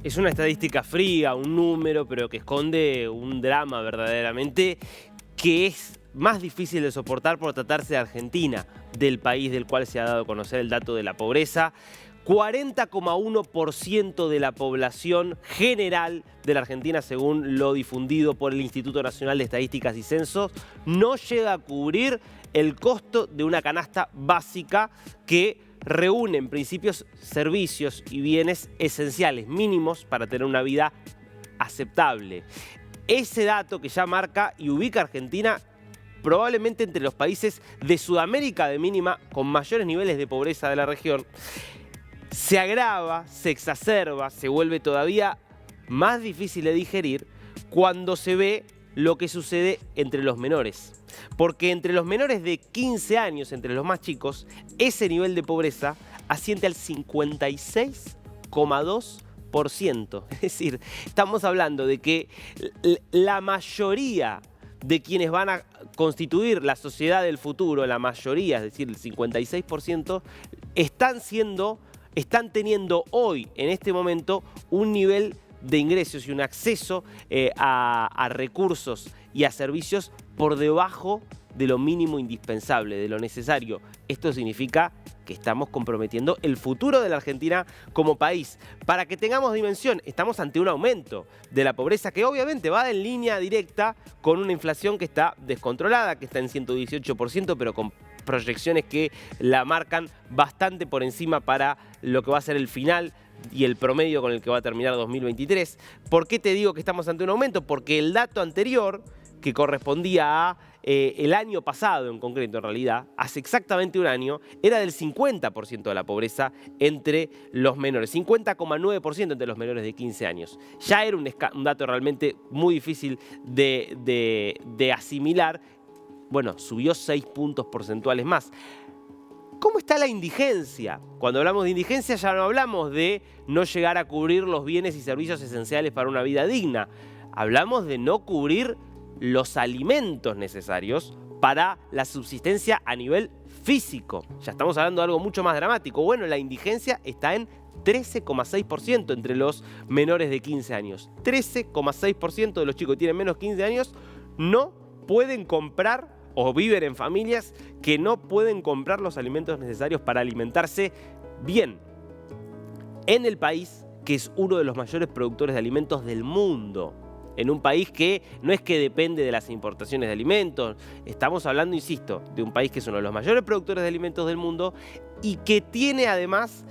Es una estadística fría, un número, pero que esconde un drama verdaderamente que es más difícil de soportar por tratarse de Argentina, del país del cual se ha dado a conocer el dato de la pobreza. 40,1% de la población general de la Argentina, según lo difundido por el Instituto Nacional de Estadísticas y Censos, no llega a cubrir el costo de una canasta básica que reúne en principios servicios y bienes esenciales, mínimos para tener una vida aceptable. Ese dato que ya marca y ubica a Argentina probablemente entre los países de Sudamérica de mínima con mayores niveles de pobreza de la región, se agrava, se exacerba, se vuelve todavía más difícil de digerir cuando se ve lo que sucede entre los menores. Porque entre los menores de 15 años, entre los más chicos, ese nivel de pobreza asciende al 56,2%. Es decir, estamos hablando de que la mayoría de quienes van a constituir la sociedad del futuro, la mayoría, es decir, el 56%, están teniendo hoy, en este momento, un nivel de ingresos y un acceso a recursos y a servicios por debajo de lo mínimo indispensable, de lo necesario. Esto significa que estamos comprometiendo el futuro de la Argentina como país. Para que tengamos dimensión, estamos ante un aumento de la pobreza que obviamente va en línea directa con una inflación que está descontrolada, que está en 118%, pero con proyecciones que la marcan bastante por encima para lo que va a ser el final y el promedio con el que va a terminar 2023. ¿Por qué te digo que estamos ante un aumento? Porque el dato anterior, que correspondía a el año pasado en concreto, en realidad, hace exactamente un año, era del 50% de la pobreza entre los menores, 50,9% entre los menores de 15 años. Ya era un dato realmente muy difícil de asimilar. Bueno, subió 6 puntos porcentuales más. ¿Cómo está la indigencia? Cuando hablamos de indigencia ya no hablamos de no llegar a cubrir los bienes y servicios esenciales para una vida digna. Hablamos de no cubrir los alimentos necesarios para la subsistencia a nivel físico. Ya estamos hablando de algo mucho más dramático. Bueno, la indigencia está en 13,6% entre los menores de 15 años. 13,6% de los chicos que tienen menos de 15 años no pueden comprar o viven en familias que no pueden comprar los alimentos necesarios para alimentarse bien. En el país que es uno de los mayores productores de alimentos del mundo. En un país que no es que depende de las importaciones de alimentos. Estamos hablando, insisto, de un país que es uno de los mayores productores de alimentos del mundo y que tiene además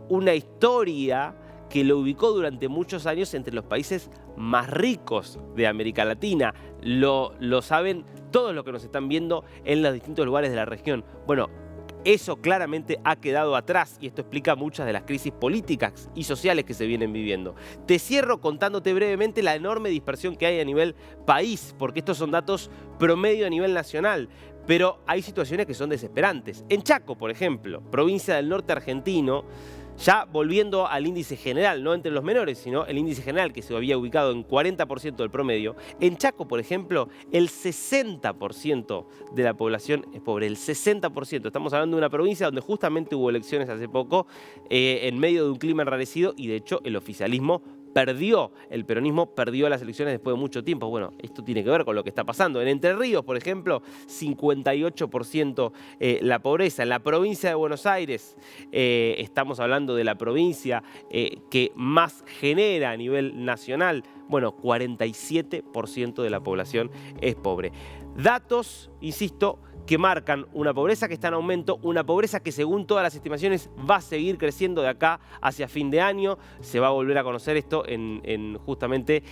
una historia que lo ubicó durante muchos años entre los países más ricos de América Latina. Lo saben todos los que nos están viendo en los distintos lugares de la región. Bueno, eso claramente ha quedado atrás y esto explica muchas de las crisis políticas y sociales que se vienen viviendo. Te cierro contándote brevemente la enorme dispersión que hay a nivel país, porque estos son datos promedio a nivel nacional, pero hay situaciones que son desesperantes. En Chaco, por ejemplo, provincia del norte argentino, ya volviendo al índice general, no entre los menores, sino el índice general que se había ubicado en 40% del promedio. En Chaco, por ejemplo, el 60% de la población es pobre, el 60%. Estamos hablando de una provincia donde justamente hubo elecciones hace poco, en medio de un clima enrarecido y de hecho el oficialismo perdió, el peronismo perdió las elecciones después de mucho tiempo. Bueno, esto tiene que ver con lo que está pasando. En Entre Ríos, por ejemplo, 58% la pobreza. En la provincia de Buenos Aires, estamos hablando de la provincia que más genera a nivel nacional. Bueno, 47% de la población es pobre. Datos, insisto, que marcan una pobreza que está en aumento, una pobreza que según todas las estimaciones va a seguir creciendo de acá hacia fin de año. Se va a volver a conocer esto justamente,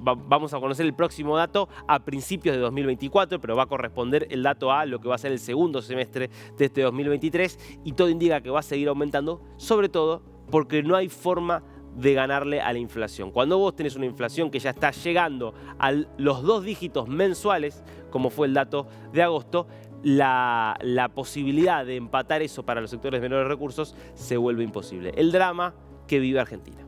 vamos a conocer el próximo dato a principios de 2024, pero va a corresponder el dato a lo que va a ser el segundo semestre de este 2023 y todo indica que va a seguir aumentando, sobre todo porque no hay forma de ganarle a la inflación. Cuando vos tenés una inflación que ya está llegando a los 2 dígitos mensuales, como fue el dato de agosto, la posibilidad de empatar eso para los sectores de menores recursos se vuelve imposible. El drama que vive Argentina.